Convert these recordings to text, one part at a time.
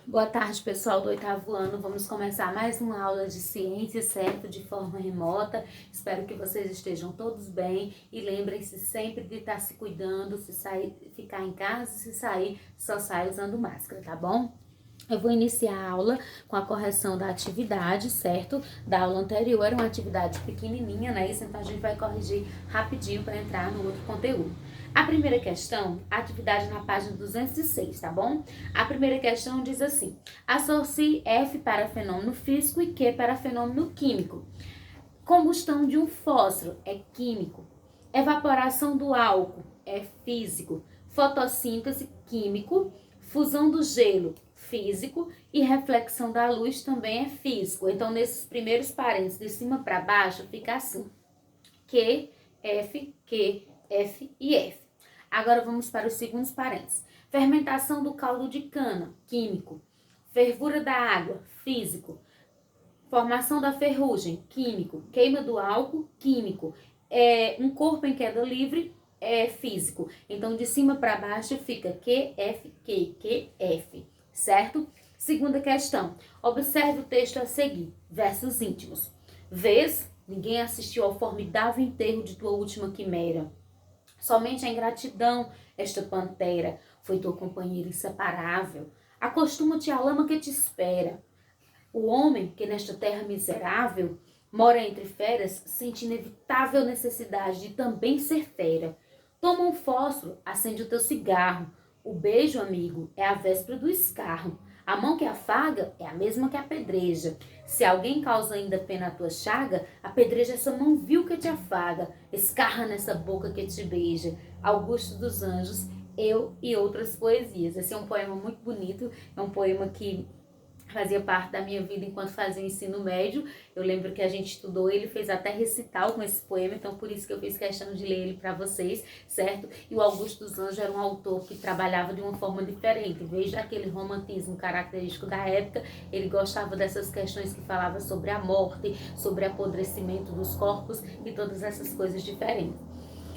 Boa tarde, pessoal do 8º ano. Vamos começar mais uma aula de ciência, certo? De forma remota. Espero que vocês estejam todos bem e lembrem-se sempre de estar se cuidando, se sair, ficar em casa, se sair, só sai usando máscara, tá bom? Eu vou iniciar a aula com a correção da atividade, certo? Da aula anterior era uma atividade pequenininha, né? Isso, então a gente vai corrigir rapidinho para entrar no outro conteúdo. A primeira questão, atividade na página 206, tá bom? A primeira questão diz assim: associe F para fenômeno físico e Q para fenômeno químico. Combustão de um fósforo é químico. Evaporação do álcool é físico. Fotossíntese, químico. Fusão do gelo, físico. E reflexão da luz também é físico. Então, nesses primeiros parênteses, de cima para baixo, fica assim: Q, F e F. Agora vamos para os segundos parênteses. Fermentação do caldo de cana, químico. Fervura da água, físico. Formação da ferrugem, químico. Queima do álcool, químico. Um corpo em queda livre, físico. Então, de cima para baixo fica QF, certo? Segunda questão. Observe o texto a seguir. Versos íntimos. Vês? Ninguém assistiu ao formidável enterro de tua última quimera. Somente a ingratidão, esta pantera, foi tua companheira inseparável. Acostuma-te à lama que te espera. O homem que nesta terra miserável mora entre feras sente inevitável necessidade de também ser fera. Toma um fósforo, acende o teu cigarro. O beijo, amigo, é a véspera do escarro. A mão que afaga é a mesma que apedreja. Se alguém causa ainda pena à tua chaga, apedreja essa mão vil que te afaga. Escarra nessa boca que te beija. Augusto dos Anjos, Eu e Outras Poesias. Esse é um poema muito bonito, é um poema que fazia parte da minha vida enquanto fazia ensino médio. Eu lembro que a gente estudou ele, fez até recital com esse poema, então por isso que eu fiz questão de ler ele para vocês, certo? E o Augusto dos Anjos era um autor que trabalhava de uma forma diferente. Em vez daquele romantismo característico da época, ele gostava dessas questões que falavam sobre a morte, sobre apodrecimento dos corpos e todas essas coisas diferentes.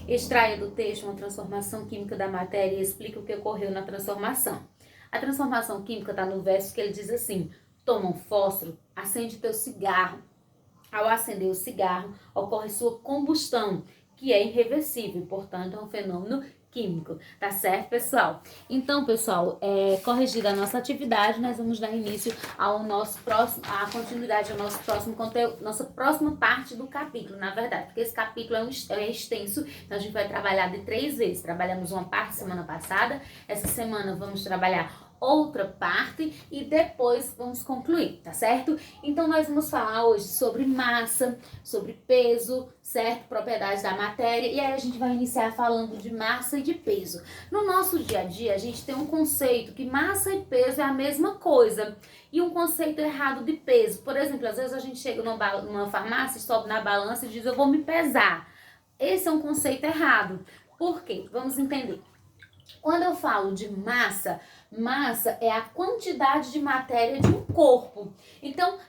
Extraia do texto uma transformação química da matéria e explica o que ocorreu na transformação. A transformação química está no verso que ele diz assim: toma um fósforo, acende teu cigarro. Ao acender o cigarro, ocorre sua combustão, que é irreversível, portanto, é um fenômeno químico. Tá certo, pessoal? Então, pessoal, corrigida a nossa atividade, nós vamos dar início ao nosso próximo, à continuidade ao nosso próximo conteúdo, nossa próxima parte do capítulo, na verdade, porque esse capítulo é extenso, então a gente vai trabalhar de 3 vezes. Trabalhamos uma parte semana passada, essa semana vamos trabalhar outra parte e depois vamos concluir, tá certo? Então nós vamos falar hoje sobre massa, sobre peso, certo? Propriedades da matéria, e aí a gente vai iniciar falando de massa e de peso. No nosso dia a dia a gente tem um conceito que massa e peso é a mesma coisa, e um conceito errado de peso. Por exemplo, às vezes a gente chega numa farmácia, sobe na balança e diz: eu vou me pesar. Esse é um conceito errado. Por quê? Vamos entender. Quando eu falo de massa, massa é a quantidade de matéria de um corpo. Então,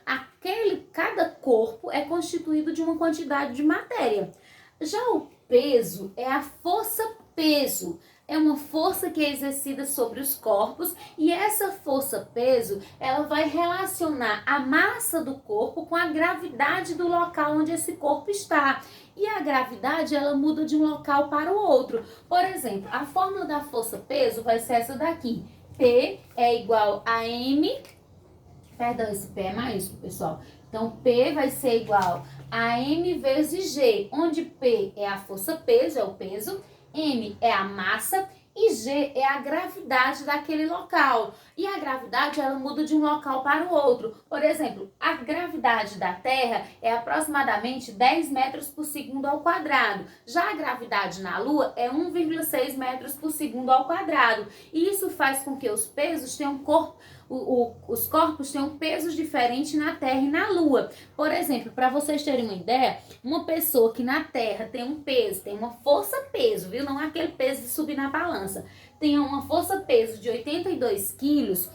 cada corpo é constituído de uma quantidade de matéria. Já o peso é a força-peso. É uma força que é exercida sobre os corpos, e essa força-peso, ela vai relacionar a massa do corpo com a gravidade do local onde esse corpo está. E a gravidade, ela muda de um local para o outro. Por exemplo, a fórmula da força-peso vai ser essa daqui. P é igual a M, perdão, esse P é maiúsculo, pessoal. Então, P vai ser igual a M vezes G, onde P é a força-peso, é o peso, M é a massa e G é a gravidade daquele local. E a gravidade, ela muda de um local para o outro. Por exemplo, a gravidade da Terra é aproximadamente 10 metros por segundo ao quadrado. Já a gravidade na Lua é 1,6 metros por segundo ao quadrado. E isso faz com que os pesos tenham os corpos tenham pesos diferentes na Terra e na Lua. Por exemplo, para vocês terem uma ideia, uma pessoa que na Terra tem um peso, tem uma força-peso, viu? Não é aquele peso de subir na balança. Tem uma força-peso de 82 quilos,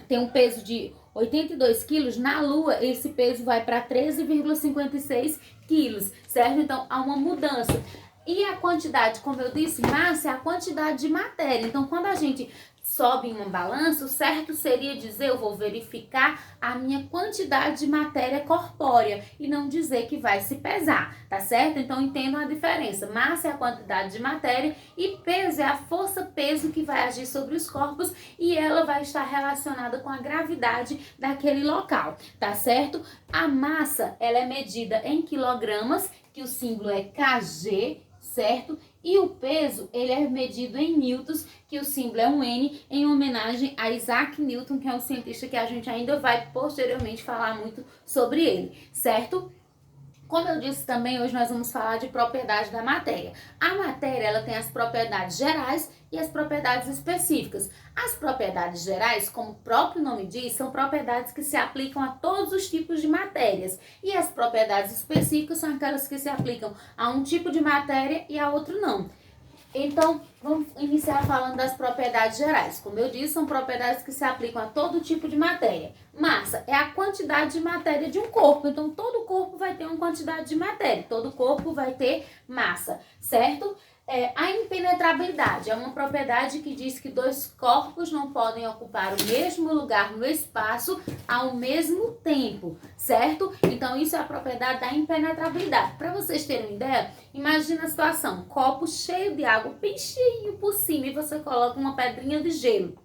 tem um peso de 82 quilos, na Lua esse peso vai para 13,56 quilos, certo? Então, há uma mudança. E a quantidade, como eu disse, massa é a quantidade de matéria. Então, quando a gente sobe em uma balança, o certo seria dizer, eu vou verificar a minha quantidade de matéria corpórea e não dizer que vai se pesar, tá certo? Então entendam a diferença. Massa é a quantidade de matéria e peso é a força-peso que vai agir sobre os corpos e ela vai estar relacionada com a gravidade daquele local, tá certo? A massa, ela é medida em quilogramas, que o símbolo é kg, certo? E o peso, ele é medido em newtons, que o símbolo é um N, em homenagem a Isaac Newton, que é um cientista que a gente ainda vai posteriormente falar muito sobre ele, certo? Como eu disse também, hoje nós vamos falar de propriedade da matéria. A matéria, ela tem as propriedades gerais e as propriedades específicas. As propriedades gerais, como o próprio nome diz, são propriedades que se aplicam a todos os tipos de matérias. E as propriedades específicas são aquelas que se aplicam a um tipo de matéria e a outro não. Então, vamos iniciar falando das propriedades gerais. Como eu disse, são propriedades que se aplicam a todo tipo de matéria. Massa é a quantidade de matéria de um corpo. Então, todo corpo vai ter uma quantidade de matéria. Todo corpo vai ter massa, certo? A impenetrabilidade é uma propriedade que diz que dois corpos não podem ocupar o mesmo lugar no espaço ao mesmo tempo, certo? Então, isso é a propriedade da impenetrabilidade. Para vocês terem uma ideia, imagina a situação, copo cheio de água, bem cheinho por cima, e você coloca uma pedrinha de gelo.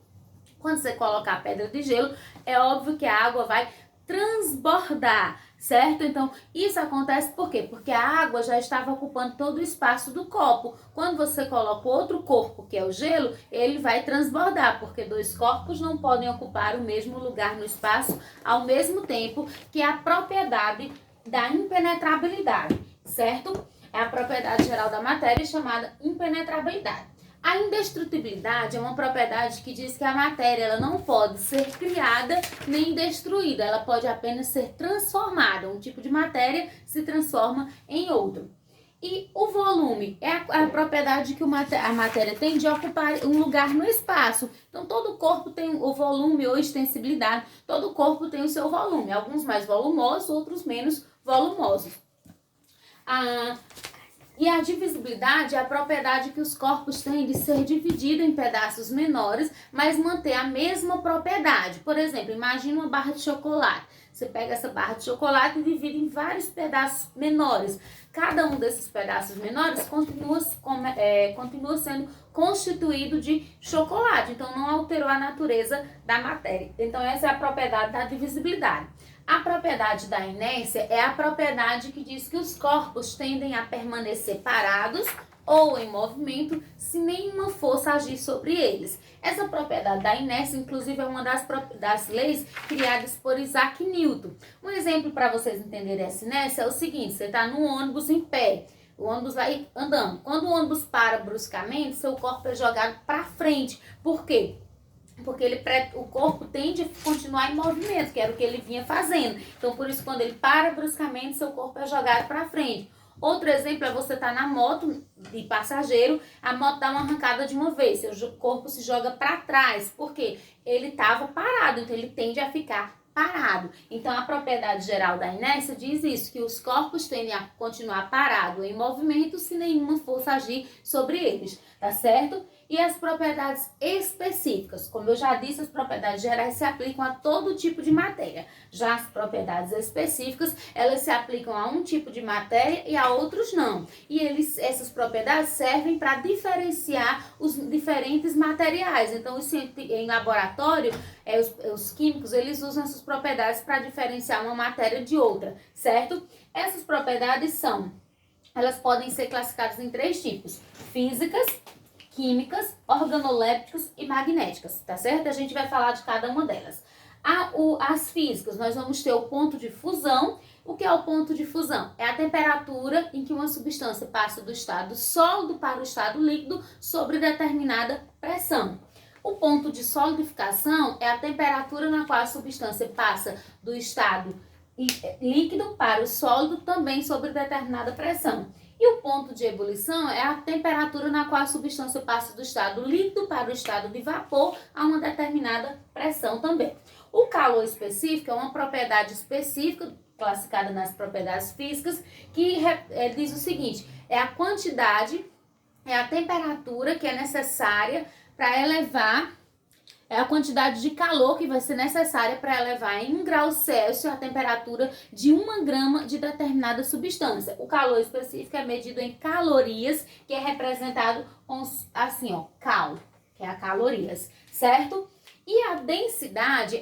Quando você colocar a pedra de gelo, é óbvio que a água vai transbordar, certo? Então, isso acontece por quê? Porque a água já estava ocupando todo o espaço do copo. Quando você coloca outro corpo, que é o gelo, ele vai transbordar, porque dois corpos não podem ocupar o mesmo lugar no espaço ao mesmo tempo, que é a propriedade da impenetrabilidade, certo? É a propriedade geral da matéria chamada impenetrabilidade. A indestrutibilidade é uma propriedade que diz que a matéria ela não pode ser criada nem destruída, ela pode apenas ser transformada. Um tipo de matéria se transforma em outro. E o volume é a propriedade que a matéria tem de ocupar um lugar no espaço. Então, todo corpo tem o volume ou extensibilidade, todo corpo tem o seu volume, alguns mais volumosos, outros menos volumosos. E a divisibilidade é a propriedade que os corpos têm de ser dividido em pedaços menores, mas manter a mesma propriedade. Por exemplo, imagine uma barra de chocolate. Você pega essa barra de chocolate e divide em vários pedaços menores. Cada um desses pedaços menores continua sendo constituído de chocolate. Então, não alterou a natureza da matéria. Então, essa é a propriedade da divisibilidade. A propriedade da inércia é a propriedade que diz que os corpos tendem a permanecer parados ou em movimento se nenhuma força agir sobre eles. Essa propriedade da inércia, inclusive, é uma das leis criadas por Isaac Newton. Um exemplo para vocês entenderem essa inércia é o seguinte: você está num ônibus em pé, o ônibus vai andando. Quando o ônibus para bruscamente, seu corpo é jogado para frente. Por quê? Porque o corpo tende a continuar em movimento, que era o que ele vinha fazendo. Então, por isso, quando ele para bruscamente, seu corpo é jogado para frente. Outro exemplo é você estar na moto de passageiro, a moto dá uma arrancada de uma vez, seu corpo se joga para trás, porque ele estava parado, então ele tende a ficar parado. Então, a propriedade geral da inércia diz isso, que os corpos tendem a continuar parados em movimento se nenhuma força agir sobre eles, tá certo? E as propriedades específicas, como eu já disse, as propriedades gerais se aplicam a todo tipo de matéria. Já as propriedades específicas, elas se aplicam a um tipo de matéria e a outros não. E essas propriedades servem para diferenciar os diferentes materiais. Então, em laboratório, os químicos, eles usam essas propriedades para diferenciar uma matéria de outra, certo? Essas propriedades elas podem ser classificadas em 3 tipos: físicas, químicas, organolépticas e magnéticas, tá certo? A gente vai falar de cada uma delas. As físicas, nós vamos ter o ponto de fusão. O que é o ponto de fusão? É a temperatura em que uma substância passa do estado sólido para o estado líquido sobre determinada pressão. O ponto de solidificação é a temperatura na qual a substância passa do estado líquido para o sólido também sobre determinada pressão. E o ponto de ebulição é a temperatura na qual a substância passa do estado líquido para o estado de vapor a uma determinada pressão também. O calor específico é uma propriedade específica, classificada nas propriedades físicas, que diz o seguinte: é a quantidade, é a temperatura que é necessária para elevar é a quantidade de calor que vai ser necessária para elevar em 1 grau Celsius a temperatura de 1 grama de determinada substância. O calor específico é medido em calorias, que é representado com, assim, ó, cal, que é a calorias, certo? E a densidade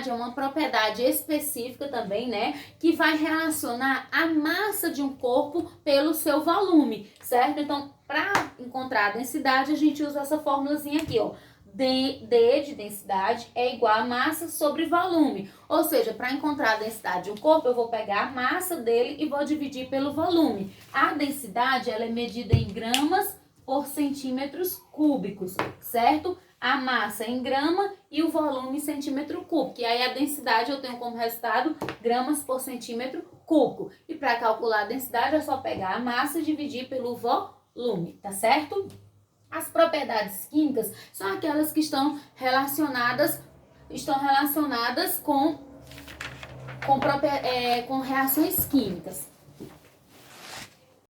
é uma propriedade específica também, né, que vai relacionar a massa de um corpo pelo seu volume, certo? Então, para encontrar a densidade, a gente usa essa formulazinha aqui, ó. D de densidade é igual a massa sobre volume. Ou seja, para encontrar a densidade de um corpo, eu vou pegar a massa dele e vou dividir pelo volume. A densidade, ela é medida em gramas por centímetros cúbicos, certo? A massa em grama e o volume em centímetro cúbico. E aí a densidade eu tenho como resultado gramas por centímetro cúbico. E para calcular a densidade é só pegar a massa e dividir pelo volume, tá certo? As propriedades químicas são aquelas que estão relacionadas com reações químicas.